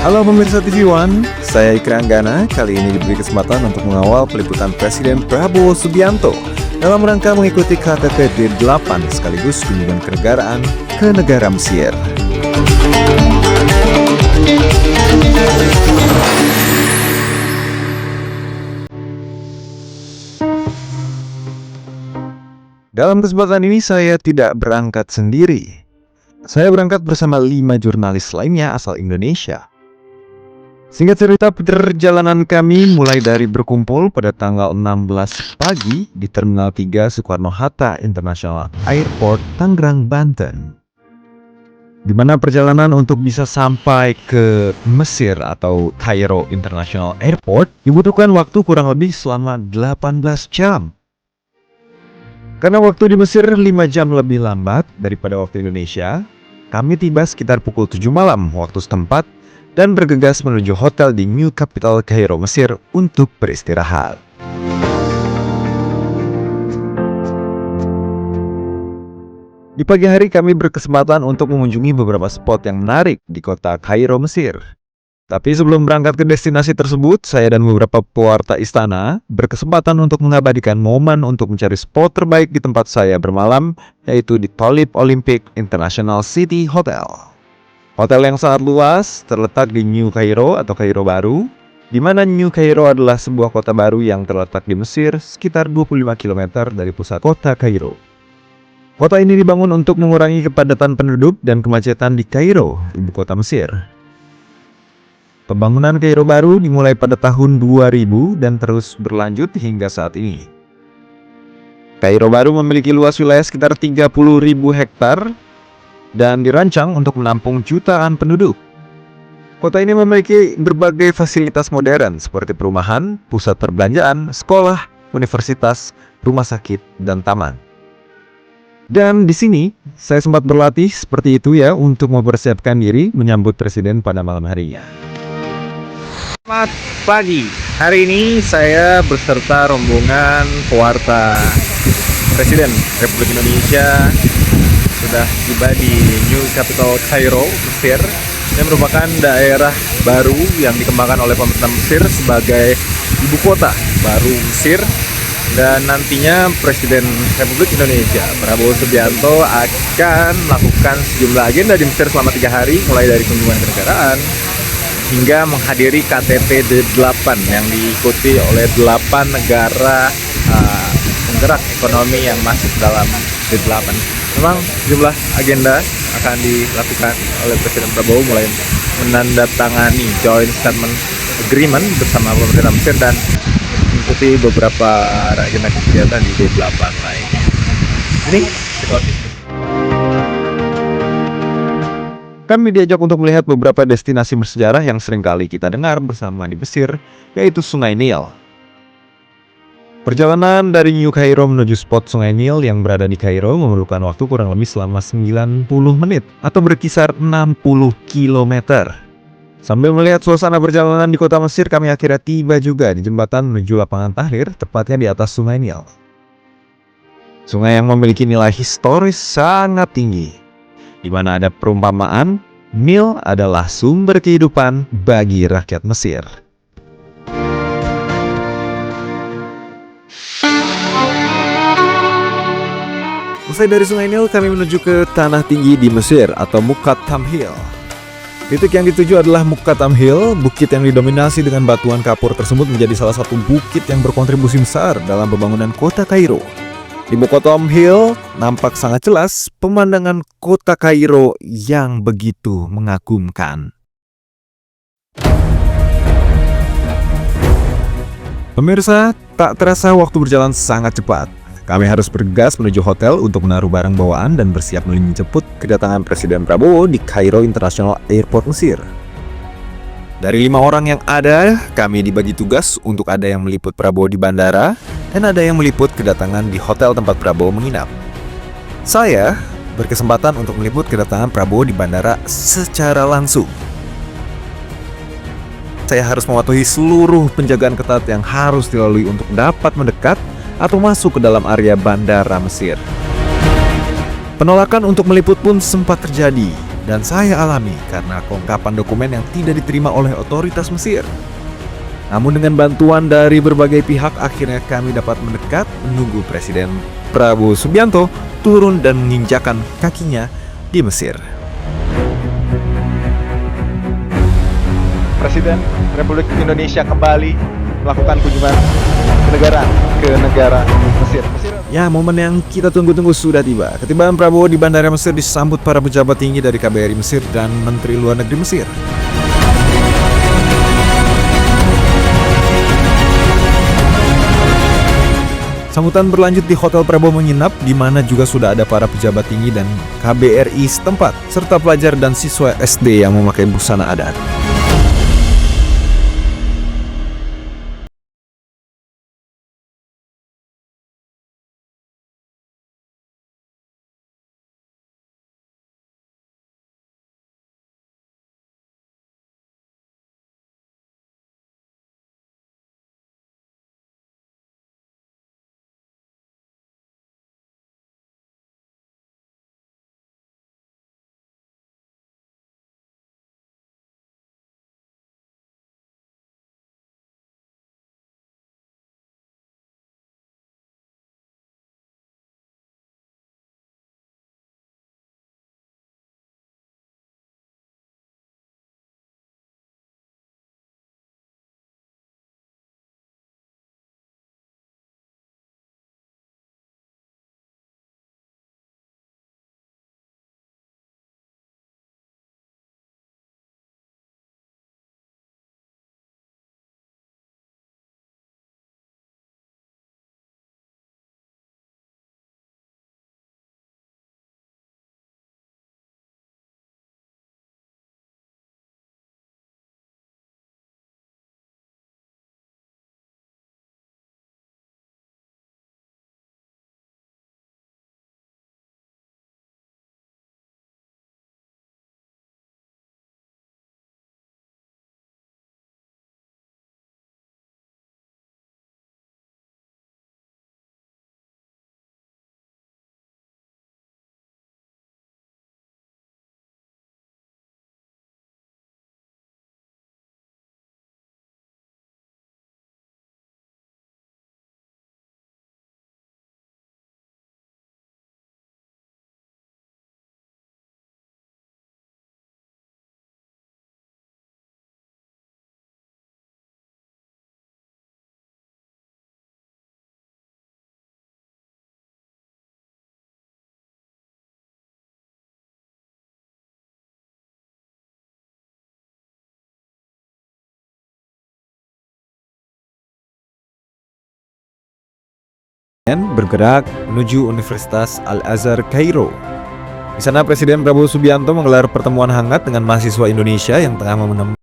Halo pemirsa TV One, saya Ikra Anggana. Kali ini diberi kesempatan untuk mengawal peliputan Presiden Prabowo Subianto dalam rangka mengikuti KTT D8 sekaligus kunjungan kenegaraan ke negara Mesir. Dalam kesempatan ini saya tidak berangkat sendiri. Saya berangkat bersama 5 jurnalis lainnya asal Indonesia. Singkat cerita, perjalanan kami mulai dari berkumpul pada tanggal 16 pagi di Terminal 3 Soekarno-Hatta International Airport, Tangerang, Banten. Di mana perjalanan untuk bisa sampai ke Mesir atau Kairo International Airport dibutuhkan waktu kurang lebih selama 18 jam. Karena waktu di Mesir 5 jam lebih lambat daripada waktu Indonesia, kami tiba sekitar pukul 7 malam waktu setempat dan bergegas menuju hotel di New Capital Kairo, Mesir untuk beristirahat. Di pagi hari kami berkesempatan untuk mengunjungi beberapa spot yang menarik di kota Kairo, Mesir. Tapi sebelum berangkat ke destinasi tersebut, saya dan beberapa pewarta istana berkesempatan untuk mengabadikan momen untuk mencari spot terbaik di tempat saya bermalam, yaitu di Tulip Olympic International City Hotel. Hotel yang sangat luas terletak di New Cairo atau Kairo Baru, di mana New Cairo adalah sebuah kota baru yang terletak di Mesir sekitar 25 km dari pusat kota Kairo. Kota ini dibangun untuk mengurangi kepadatan penduduk dan kemacetan di Kairo, ibu kota Mesir. Pembangunan Kairo Baru dimulai pada tahun 2000 dan terus berlanjut hingga saat ini. Kairo Baru memiliki luas wilayah sekitar 30.000 hektar dan dirancang untuk menampung jutaan penduduk. Kota ini memiliki berbagai fasilitas modern seperti perumahan, pusat perbelanjaan, sekolah, universitas, rumah sakit, dan taman. Dan di sini saya sempat berlatih seperti itu ya untuk mempersiapkan diri menyambut Presiden pada malam harinya. Selamat pagi. Hari ini saya beserta rombongan pewarta Presiden Republik Indonesia sudah tiba di New Capital Kairo, Mesir. Ini merupakan daerah baru yang dikembangkan oleh pemerintah Mesir sebagai ibu kota baru Mesir. Dan nantinya Presiden Republik Indonesia Prabowo Subianto akan melakukan sejumlah agenda di Mesir selama 3 hari, mulai dari kunjungan kenegaraan hingga menghadiri KTT D8 yang diikuti oleh 8 negara penggerak ekonomi yang masuk dalam D8. Memang jumlah agenda akan dilakukan oleh Presiden Prabowo, mulai menandatangani Joint Statement Agreement bersama pemerintah Mesir dan mengikuti beberapa agenda kegiatan di D8 lainnya. Ini situasi. Kami diajak untuk melihat beberapa destinasi bersejarah yang seringkali kita dengar bersama di Mesir, yaitu Sungai Nil. Perjalanan dari New Cairo menuju spot Sungai Nil yang berada di Kairo memerlukan waktu kurang lebih selama 90 menit atau berkisar 60 km. Sambil melihat suasana perjalanan di kota Mesir, kami akhirnya tiba juga di jembatan menuju lapangan Tahrir, tepatnya di atas Sungai Nil. Sungai yang memiliki nilai historis sangat tinggi, di mana ada perumpamaan, Nil adalah sumber kehidupan bagi rakyat Mesir. Usai dari Sungai Nil, kami menuju ke tanah tinggi di Mesir atau Muqattam Hill. Titik yang dituju adalah Muqattam Hill. Bukit yang didominasi dengan batuan kapur tersebut menjadi salah satu bukit yang berkontribusi besar dalam pembangunan kota Kairo. Di Muqattam Hill nampak sangat jelas pemandangan kota Kairo yang begitu mengagumkan. Pemirsa, tak terasa waktu berjalan sangat cepat. Kami harus bergegas menuju hotel untuk menaruh barang bawaan dan bersiap menjemput kedatangan Presiden Prabowo di Kairo International Airport, Mesir. Dari 5 orang yang ada, kami dibagi tugas untuk ada yang meliput Prabowo di bandara dan ada yang meliput kedatangan di hotel tempat Prabowo menginap. Saya berkesempatan untuk meliput kedatangan Prabowo di bandara secara langsung. Saya harus mematuhi seluruh penjagaan ketat yang harus dilalui untuk dapat mendekat atau masuk ke dalam area bandara Mesir. Penolakan untuk meliput pun sempat terjadi, dan saya alami karena kelengkapan dokumen yang tidak diterima oleh otoritas Mesir. Namun dengan bantuan dari berbagai pihak akhirnya kami dapat mendekat menunggu Presiden Prabowo Subianto turun dan menginjakan kakinya di Mesir. Presiden Republik Indonesia kembali melakukan kunjungan ke negara Mesir. Ya, momen yang kita tunggu-tunggu sudah tiba. Ketibaan Prabowo di Bandara Mesir disambut para pejabat tinggi dari KBRI Mesir dan Menteri Luar Negeri Mesir. Sambutan berlanjut di Hotel Prabowo menginap, di mana juga sudah ada para pejabat tinggi dan KBRI setempat, serta pelajar dan siswa SD yang memakai busana adat. Bergerak menuju Universitas Al-Azhar Kairo. Di sana Presiden Prabowo Subianto menggelar pertemuan hangat dengan mahasiswa Indonesia yang tengah menempuh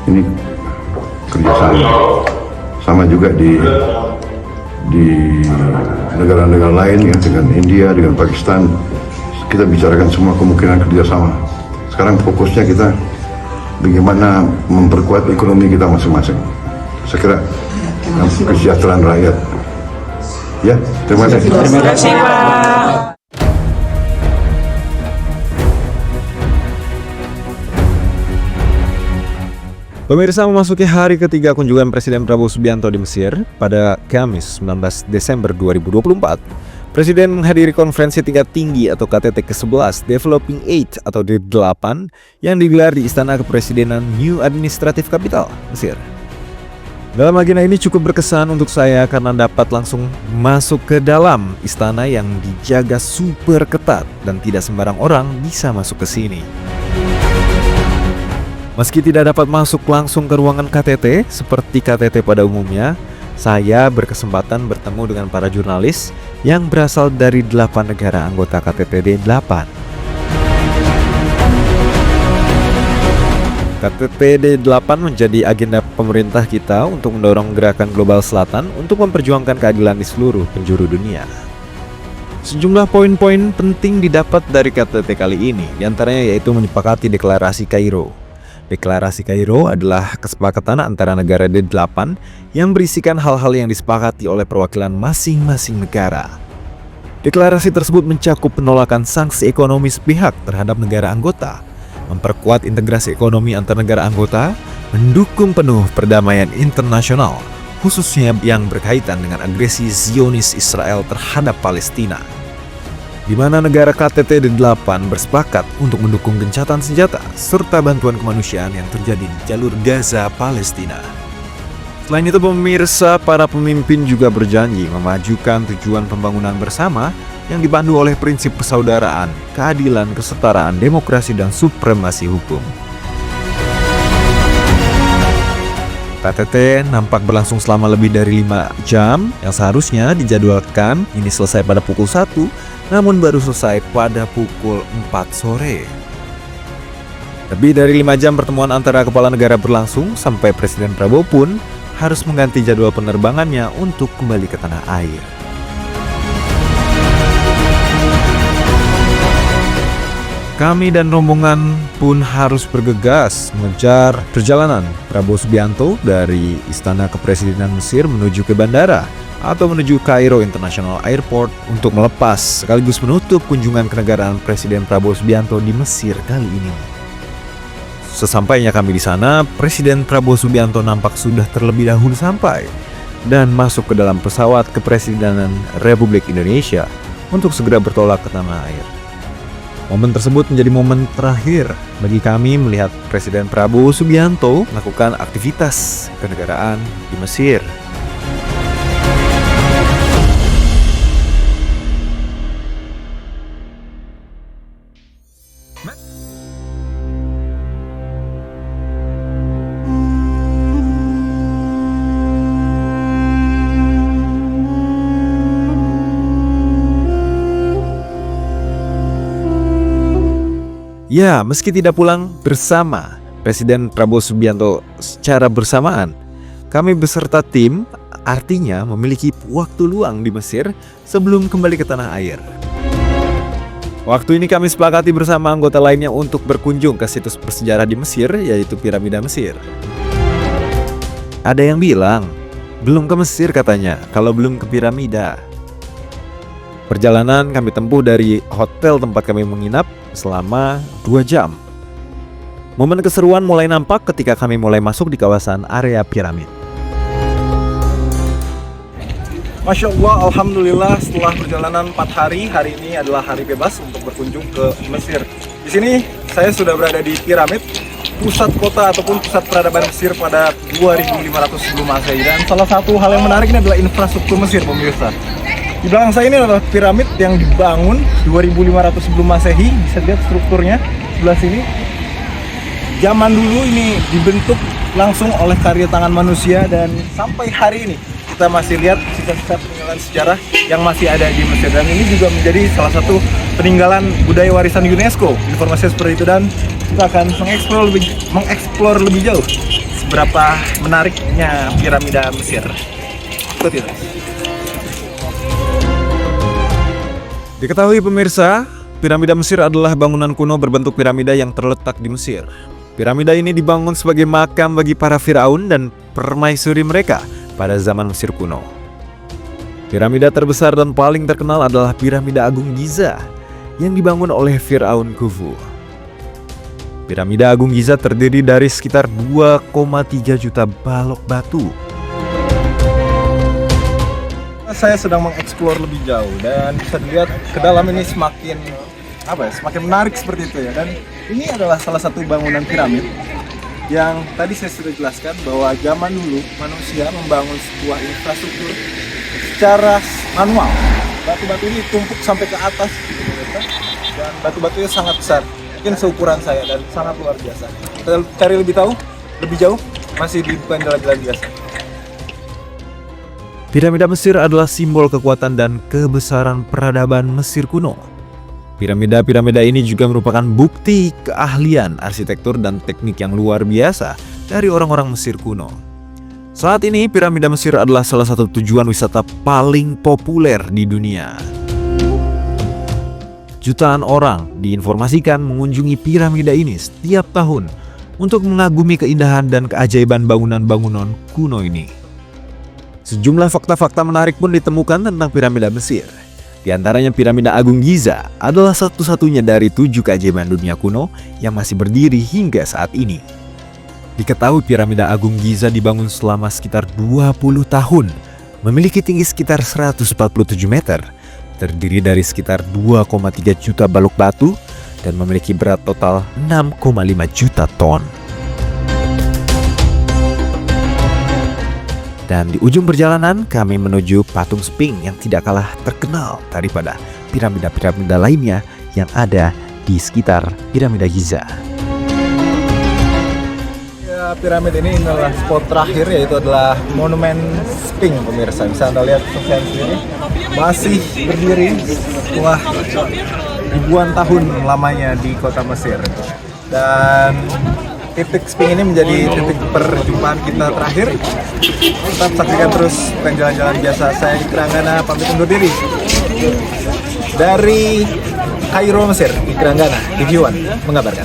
Ini kerjasama. Sama juga di negara-negara lain ya, dengan India, dengan Pakistan, kita bicarakan semua kemungkinan kerjasama. Sekarang fokusnya kita bagaimana memperkuat ekonomi kita masing-masing. Saya kira kesejahteraan rakyat. Ya, terima kasih. Terima kasih, Pak. Pemirsa, memasuki hari ketiga kunjungan Presiden Prabowo Subianto di Mesir pada Kamis 19 Desember 2024. Presiden menghadiri konferensi tingkat tinggi atau KTT ke-11 Developing Aid atau D8 yang digelar di Istana Kepresidenan New Administrative Capital, Mesir. Dalam agenda ini cukup berkesan untuk saya karena dapat langsung masuk ke dalam istana yang dijaga super ketat dan tidak sembarang orang bisa masuk ke sini. Meski tidak dapat masuk langsung ke ruangan KTT seperti KTT pada umumnya, saya berkesempatan bertemu dengan para jurnalis yang berasal dari 8 negara anggota KTT D8. KTT D8 menjadi agenda pemerintah kita untuk mendorong gerakan global selatan untuk memperjuangkan keadilan di seluruh penjuru dunia. Sejumlah poin-poin penting didapat dari KTT kali ini, diantaranya yaitu menyepakati deklarasi Kairo. Deklarasi Kairo adalah kesepakatan antara negara D8 yang berisikan hal-hal yang disepakati oleh perwakilan masing-masing negara. Deklarasi tersebut mencakup penolakan sanksi ekonomi sepihak terhadap negara anggota, memperkuat integrasi ekonomi antar negara anggota, mendukung penuh perdamaian internasional, khususnya yang berkaitan dengan agresi Zionis Israel terhadap Palestina, di mana negara KTT D8 bersepakat untuk mendukung gencatan senjata serta bantuan kemanusiaan yang terjadi di jalur Gaza, Palestina. Selain itu, pemirsa, para pemimpin juga berjanji memajukan tujuan pembangunan bersama yang dipandu oleh prinsip persaudaraan, keadilan, kesetaraan, demokrasi, dan supremasi hukum. KTT nampak berlangsung selama lebih dari 5 jam yang seharusnya dijadwalkan ini selesai pada pukul 1, namun baru selesai pada pukul 4 sore. Lebih dari 5 jam pertemuan antara kepala negara berlangsung sampai Presiden Prabowo pun harus mengganti jadwal penerbangannya untuk kembali ke tanah air. Kami dan rombongan pun harus bergegas mengejar perjalanan Prabowo Subianto dari Istana Kepresidenan Mesir menuju ke bandara atau menuju Kairo International Airport untuk melepas sekaligus menutup kunjungan kenegaraan Presiden Prabowo Subianto di Mesir kali ini. Sesampainya kami di sana, Presiden Prabowo Subianto nampak sudah terlebih dahulu sampai dan masuk ke dalam pesawat Kepresidenan Republik Indonesia untuk segera bertolak ke tanah air. Momen tersebut menjadi momen terakhir bagi kami melihat Presiden Prabowo Subianto melakukan aktivitas kenegaraan di Mesir. Ya, meski tidak pulang bersama Presiden Prabowo Subianto secara bersamaan, kami beserta tim artinya memiliki waktu luang di Mesir sebelum kembali ke tanah air. Waktu ini kami sepakati bersama anggota lainnya untuk berkunjung ke situs bersejarah di Mesir, yaitu Piramida Mesir. Ada yang bilang, belum ke Mesir katanya, kalau belum ke Piramida. Perjalanan kami tempuh dari hotel tempat kami menginap selama 2 jam. Momen keseruan mulai nampak ketika kami mulai masuk di kawasan area piramid. Masya Allah, Alhamdulillah, setelah perjalanan 4 hari, hari ini adalah hari bebas untuk berkunjung ke Mesir. Di sini saya sudah berada di piramid, pusat kota ataupun pusat peradaban Mesir pada 2500 sebelum Masehi. Dan salah satu hal yang menarik ini adalah infrastruktur Mesir, pemirsa. Di belakang saya ini adalah piramid yang dibangun 2500 sebelum Masehi. Bisa lihat strukturnya sebelah sini. Zaman dulu ini dibentuk langsung oleh karya tangan manusia dan sampai hari ini kita masih lihat sisa-sisa peninggalan sejarah yang masih ada di Mesir. Dan ini juga menjadi salah satu peninggalan budaya warisan UNESCO. Informasinya seperti itu dan kita akan mengeksplor lebih jauh seberapa menariknya piramida Mesir. Ikuti terus. Diketahui pemirsa, piramida Mesir adalah bangunan kuno berbentuk piramida yang terletak di Mesir. Piramida ini dibangun sebagai makam bagi para Firaun dan permaisuri mereka pada zaman Mesir kuno. Piramida terbesar dan paling terkenal adalah Piramida Agung Giza yang dibangun oleh Firaun Khufu. Piramida Agung Giza terdiri dari sekitar 2,3 juta balok batu. Saya sedang mengeksplor lebih jauh dan bisa dilihat ke dalam ini semakin menarik seperti itu ya. Dan ini adalah salah satu bangunan piramid yang tadi saya sudah jelaskan bahwa zaman dulu manusia membangun sebuah infrastruktur secara manual. Batu-batu ini tumpuk sampai ke atas gitu, dan batu-batunya sangat besar, mungkin seukuran saya dan sangat luar biasa. Kita cari lebih jauh, masih di bukan jalan-jalan biasa. Piramida Mesir adalah simbol kekuatan dan kebesaran peradaban Mesir kuno. Piramida-piramida ini juga merupakan bukti keahlian arsitektur dan teknik yang luar biasa dari orang-orang Mesir kuno. Saat ini, piramida Mesir adalah salah satu tujuan wisata paling populer di dunia. Jutaan orang diinformasikan mengunjungi piramida ini setiap tahun untuk mengagumi keindahan dan keajaiban bangunan-bangunan kuno ini. Sejumlah fakta-fakta menarik pun ditemukan tentang piramida Mesir. Di antaranya piramida Agung Giza adalah satu-satunya dari 7 keajaiban dunia kuno yang masih berdiri hingga saat ini. Diketahui piramida Agung Giza dibangun selama sekitar 20 tahun, memiliki tinggi sekitar 147 meter, terdiri dari sekitar 2,3 juta balok batu, dan memiliki berat total 6,5 juta ton. Dan di ujung perjalanan kami menuju patung Sphinx yang tidak kalah terkenal daripada piramida-piramida lainnya yang ada di sekitar piramida Giza. Ya, piramid ini adalah spot terakhir, yaitu adalah monumen Sphinx pemirsa. Bisa Anda lihat sendiri, masih berdiri setelah ribuan tahun lamanya di kota Mesir. Dan titik Sphinx ini menjadi titik perjumpaan kita terakhir. Tetap saksikan terus tren jalan-jalan biasa. Saya Ikra Anggana pamit undur diri dari Kairo, Mesir. Ikra Anggana, TV One mengabarkan.